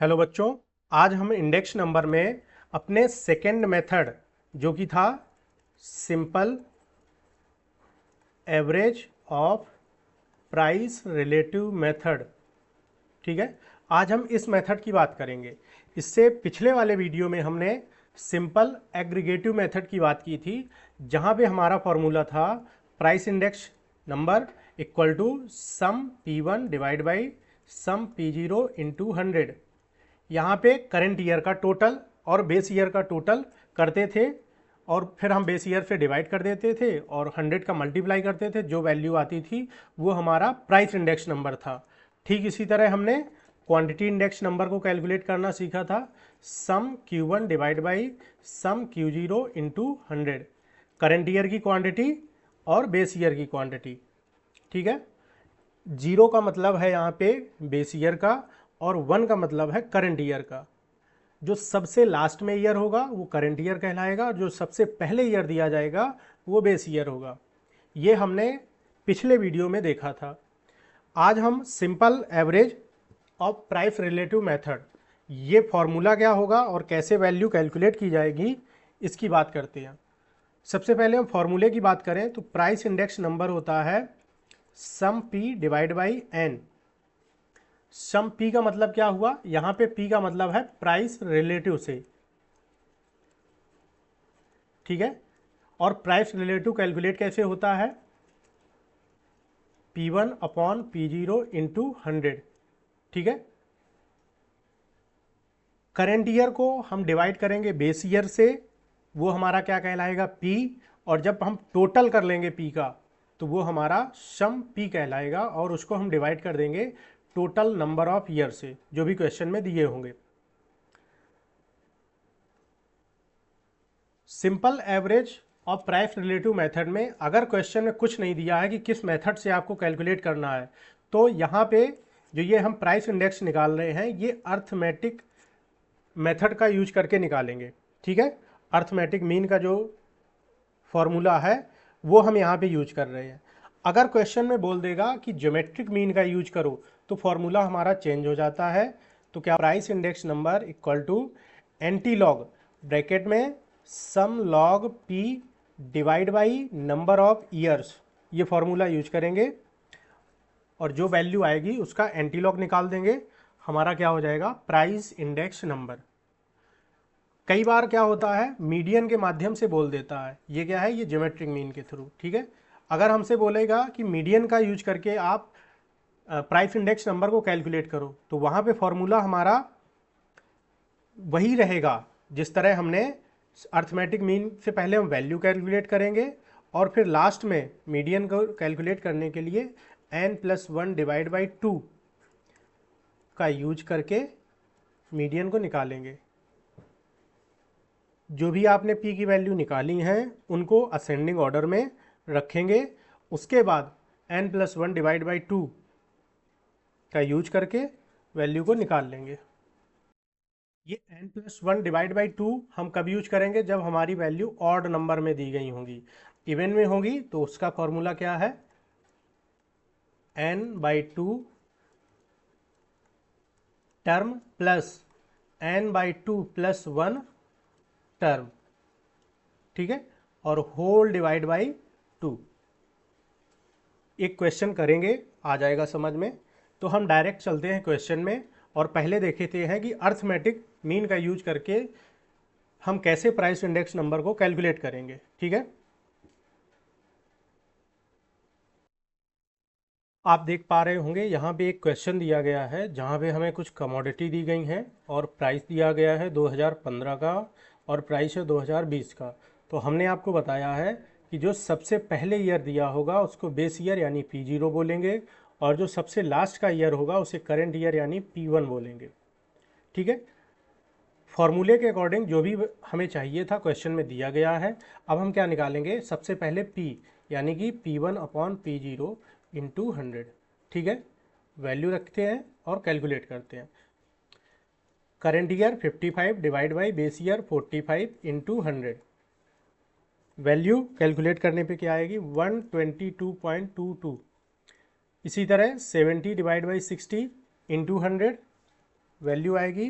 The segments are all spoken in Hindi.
हेलो बच्चों, आज हम इंडेक्स नंबर में अपने सेकेंड मेथड जो कि था simple average of price relative method. ठीक है, आज हम इस मेथड की बात करेंगे। इससे पिछले वाले वीडियो में हमने सिंपल एग्रीगेटिव मेथड की बात की थी, जहां पे हमारा फॉर्मूला था price index number equal to sum P1 divide by sum P0 into 100। यहाँ पे करंट ईयर का टोटल और बेस ईयर का टोटल करते थे और फिर हम बेस ईयर से डिवाइड कर देते थे और 100 का मल्टीप्लाई करते थे। जो वैल्यू आती थी वो हमारा प्राइस इंडेक्स नंबर था। ठीक इसी तरह हमने क्वांटिटी इंडेक्स नंबर को कैलकुलेट करना सीखा था, sum Q1 divide by sum Q0 into 100। Current year की क्वांटिटी और बेस ईयर की क्वांटिटी। ठीक है, जीरो का मतलब है यहाँ पे बेस ईयर का और 1 का मतलब है करंट ईयर का। जो सबसे लास्ट में ईयर होगा वो करंट ईयर कहलाएगा और जो सबसे पहले ईयर दिया जाएगा वो बेस ईयर होगा। ये हमने पिछले वीडियो में देखा था। आज हम simple average of price relative method, ये फॉर्मूला क्या होगा और कैसे वैल्यू कैलकुलेट की जाएगी इसकी बात करते हैं। सबसे पहले हम फॉर्मूले की बात करें तो प्राइस इंडेक्स नंबर होता है sum P divide by N। Sum P का मतलब क्या हुआ, यहां पे P का मतलब है प्राइस रिलेटिव से। ठीक है, और प्राइस रिलेटिव कैलकुलेट कैसे होता है, P1 अपॉन P0 इंटू 100। ठीक है, करेंट ईयर को हम डिवाइड करेंगे बेस ईयर से, वो हमारा क्या कहलाएगा P, और जब हम टोटल कर लेंगे P का तो वो हमारा सम P कहलाएगा और उसको हम डिवाइड कर देंगे टोटल नंबर ऑफ ईयर से, जो भी क्वेश्चन में दिए होंगे। सिंपल एवरेज और प्राइस रिलेटिव मेथड में अगर क्वेश्चन में कुछ नहीं दिया है कि किस मेथड से आपको कैलकुलेट करना है, तो यहाँ पे जो ये हम प्राइस इंडेक्स निकाल रहे हैं ये अर्थमेटिक मेथड का यूज करके निकालेंगे। ठीक है, अर्थमेटिक मीन का जो फॉर्मूला है वो हम यहाँ पे यूज कर रहे हैं। अगर क्वेश्चन में बोल देगा कि ज्योमेट्रिक मीन का यूज करो तो फॉर्मूला हमारा चेंज हो जाता है। तो क्या, price index number equal to anti log bracket में sum log P divide by number of years, ये फॉर्मूला यूज करेंगे और जो वैल्यू आएगी उसका एंटी लॉग निकाल देंगे। हमारा क्या हो जाएगा, प्राइस इंडेक्स नंबर। कई बार क्या होता है मीडियन के माध्यम से बोल देता है, ये क्या है, ये ज्योमेट्रिक मीन के थ्रू। ठीक है, अगर हमसे बोलेगा कि मीडियन का यूज करके आप प्राइस इंडेक्स नंबर को कैलकुलेट करो, तो वहाँ पे फॉर्मूला हमारा वही रहेगा जिस तरह हमने अर्थमेटिक मीन से पहले हम वैल्यू कैलकुलेट करेंगे और फिर लास्ट में मीडियन को कैलकुलेट करने के लिए n+1 डिवाइड बाई 2 का यूज करके मीडियन को निकालेंगे। जो भी आपने P की वैल्यू निकाली हैं उनको असेंडिंग ऑर्डर में रखेंगे। उसके बाद n+1 डिवाइड बाई 2 का यूज करके वैल्यू को निकाल लेंगे। ये n+1 डिवाइड बाई 2 हम कब यूज करेंगे, जब हमारी वैल्यू ऑड नंबर में दी गई होंगी। इवन में होगी तो उसका फॉर्मूला क्या है, n/2 term plus n/2 + 1 term. ठीक है, और होल डिवाइड बाई 2। एक क्वेश्चन करेंगे, आ जाएगा समझ में। तो हम डायरेक्ट चलते हैं क्वेश्चन में और पहले देखे हैं कि अर्थमेटिक मीन का यूज करके हम कैसे प्राइस इंडेक्स नंबर को कैलकुलेट करेंगे। ठीक है, आप देख पा रहे होंगे यहाँ पे एक क्वेश्चन दिया गया है जहाँ पे हमें कुछ कमोडिटी दी गई हैं और प्राइस दिया गया है 2015 का और प्राइस है 2020 का। तो हमने आपको बताया है कि जो सबसे पहले ईयर दिया होगा उसको बेस ईयर यानी P0 बोलेंगे और जो सबसे लास्ट का ईयर होगा उसे करंट ईयर यानी P1 बोलेंगे। ठीक है, फॉर्मूले के अकॉर्डिंग जो भी हमें चाहिए था क्वेश्चन में दिया गया है। अब हम क्या निकालेंगे, सबसे पहले P यानी कि P1 अपॉन P0 इंटू 100। ठीक है, वैल्यू रखते हैं और कैलकुलेट करते हैं। Current year 55 divide by base year 45 into 100। Value calculate करने पे क्या आएगी, 122.22। इसी तरह 70 डिवाइड बाई 60 इंटू 100। वैल्यू आएगी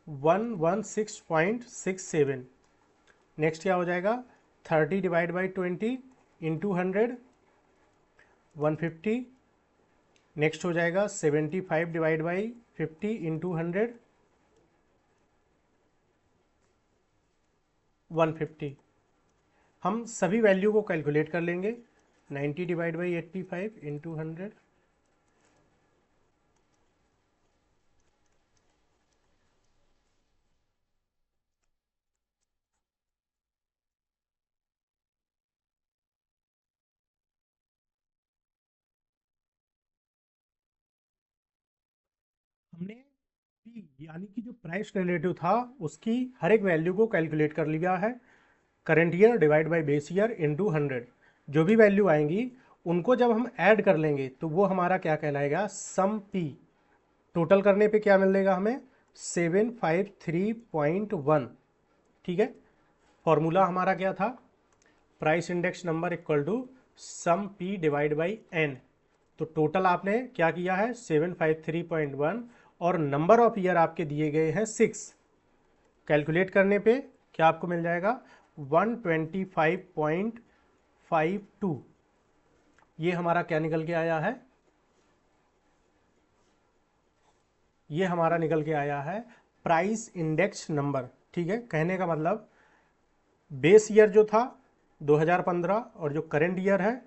116.67। नेक्स्ट क्या हो जाएगा 30 डिवाइड बाई 20 इंटू 100 150। नेक्स्ट हो जाएगा 75 डिवाइड बाई 50 इंटू 100 150। हम सभी वैल्यू को कैलकुलेट कर लेंगे 90 डिवाइड बाई 85 इंटू 100 हमने पी यानी कि जो प्राइस रिलेटिव था उसकी हर एक वैल्यू को कैलकुलेट कर लिया है। Current year divide by base year into 100 जो भी वैल्यू आएंगी उनको जब हम ऐड कर लेंगे तो वो हमारा क्या कहलाएगा सम पी। टोटल करने पे क्या मिलेगा हमें 753.1। ठीक है, फॉर्मूला हमारा क्या था price index number equal to sum P divide by N. तो टोटल आपने क्या किया है 753.1 और नंबर ऑफ ईयर आपके दिए गए हैं 6। कैलकुलेट करने पे क्या आपको मिल जाएगा 125.52। ये हमारा क्या निकल के आया है, ये हमारा निकल के आया है प्राइस इंडेक्स नंबर। ठीक है, कहने का मतलब बेस ईयर जो था 2015 और जो करेंट ईयर है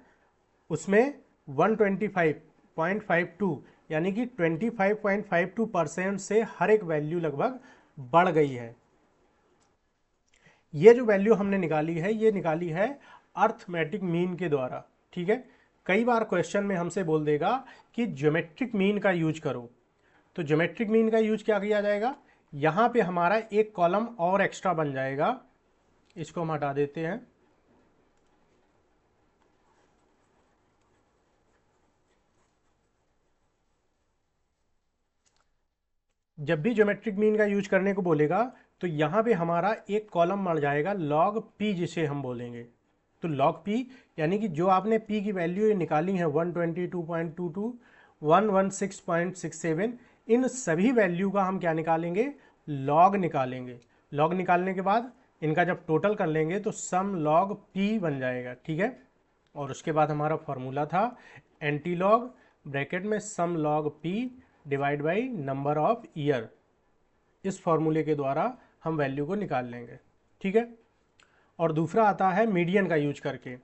उसमें 125.52 यानी कि 25.52% से हर एक वैल्यू लगभग बढ़ गई है। ये जो वैल्यू हमने निकाली है ये निकाली है अर्थमेटिक मीन के द्वारा। ठीक है, कई बार क्वेश्चन में हमसे बोल देगा कि ज्योमेट्रिक मीन का यूज करो, तो ज्योमेट्रिक मीन का यूज क्या किया जाएगा, यहां पे हमारा एक कॉलम और एक्स्ट्रा बन जाएगा, इसको हम हटा देते हैं। जब भी ज्योमेट्रिक मीन का यूज करने को बोलेगा तो यहाँ पे हमारा एक कॉलम मर जाएगा लॉग पी जिसे हम बोलेंगे। तो लॉग पी यानी कि जो आपने पी की वैल्यू निकाली है 122.22 116.67 इन सभी वैल्यू का हम क्या निकालेंगे लॉग निकालेंगे। लॉग निकालने के बाद इनका जब टोटल कर लेंगे तो सम लॉग पी बन जाएगा। ठीक है, और उसके बाद हमारा फॉर्मूला था एंटी लॉग ब्रैकेट में sum log P divide by number of year. इस फॉर्मूले के द्वारा हम वैल्यू को निकाल लेंगे। ठीक है, और दूसरा आता है मीडियन का यूज करके।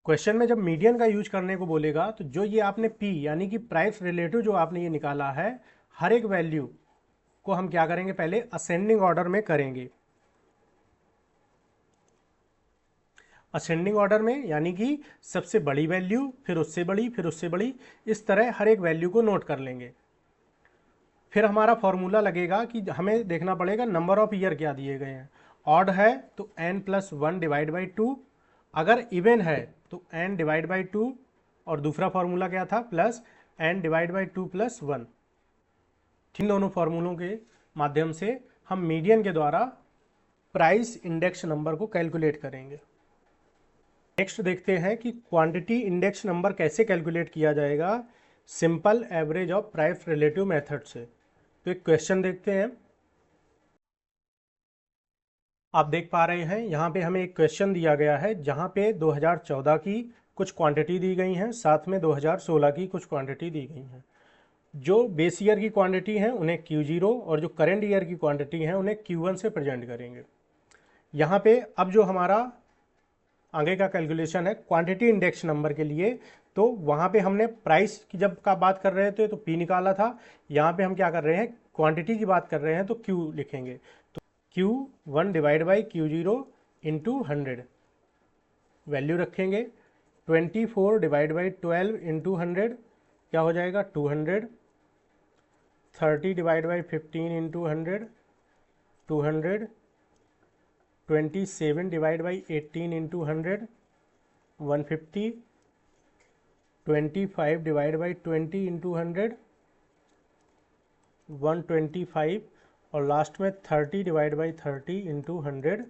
क्वेश्चन में जब मीडियन का यूज करने को बोलेगा तो जो ये आपने पी यानी कि प्राइस रिलेटिव जो आपने ये निकाला है हर एक वैल्यू को हम क्या करेंगे पहले असेंडिंग ऑर्डर में करेंगे। असेंडिंग ऑर्डर में यानी कि सबसे बड़ी वैल्यू फिर उससे बड़ी फिर उससे बड़ी, इस तरह हर एक वैल्यू को नोट कर लेंगे। फिर हमारा फॉर्मूला लगेगा कि हमें देखना पड़ेगा नंबर ऑफ ईयर क्या दिए गए हैं। ऑड है तो n+1 डिवाइड बाई 2, अगर इवन है तो n डिवाइड बाई 2 और दूसरा फॉर्मूला क्या था प्लस n डिवाइड बाई 2 + 1। इन दोनों फॉर्मूलों के माध्यम से हम मीडियन के द्वारा प्राइस इंडेक्स नंबर को कैलकुलेट करेंगे। नेक्स्ट देखते हैं कि क्वांटिटी इंडेक्स नंबर कैसे कैलकुलेट किया जाएगा simple average of price relative method से। तो एक क्वेश्चन देखते हैं। आप देख पा रहे हैं यहाँ पे हमें एक क्वेश्चन दिया गया है जहाँ पे 2014 की कुछ क्वांटिटी दी गई हैं, साथ में 2016 की कुछ क्वांटिटी दी गई हैं। जो बेस ईयर की क्वांटिटी हैं उन्हें Q0 और जो करंट ईयर की क्वांटिटी हैं उन्हें Q1 से प्रेजेंट करेंगे। यहाँ पे अब जो हमारा आगे का कैलकुलेशन है क्वांटिटी इंडेक्स नंबर के लिए, तो वहाँ पे हमने प्राइस की जब का बात कर रहे थे तो P निकाला था। यहाँ पे हम क्या कर रहे हैं क्वांटिटी की बात कर रहे हैं तो Q लिखेंगे। तो Q1 divide by Q0 into 100 value रखेंगे। 24 डिवाइड बाई 12 इंटू 100 क्या हो जाएगा 200। 30 divide by 15 into 100 200। 27 divide by 18 into 100 150। 25 divide by 20 into 100 125 और लास्ट में 30 डिवाइड बाई 30 इंटू 100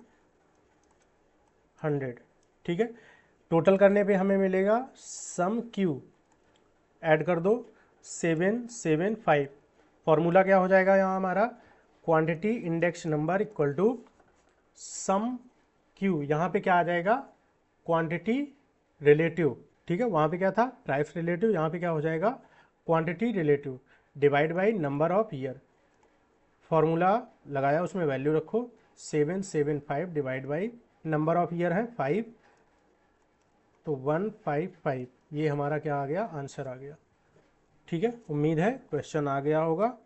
100। ठीक है, टोटल करने पे हमें मिलेगा सम क्यू, ऐड कर दो 775। फॉर्मूला क्या हो जाएगा यहाँ हमारा, quantity index number equal to sum Q, यहाँ पे क्या आ जाएगा, क्वांटिटी रिलेटिव, ठीक है, वहाँ पे क्या था प्राइस रिलेटिव, यहाँ पे क्या हो जाएगा quantity relative, divide by number of year. Formula लगाया, उसमें वैल्यू रखो 775 divide by number of year है 5, तो 155, ये हमारा क्या आ गया, आंसर आ गया। ठीक है, उम्मीद है क्वेश्चन आ गया होगा।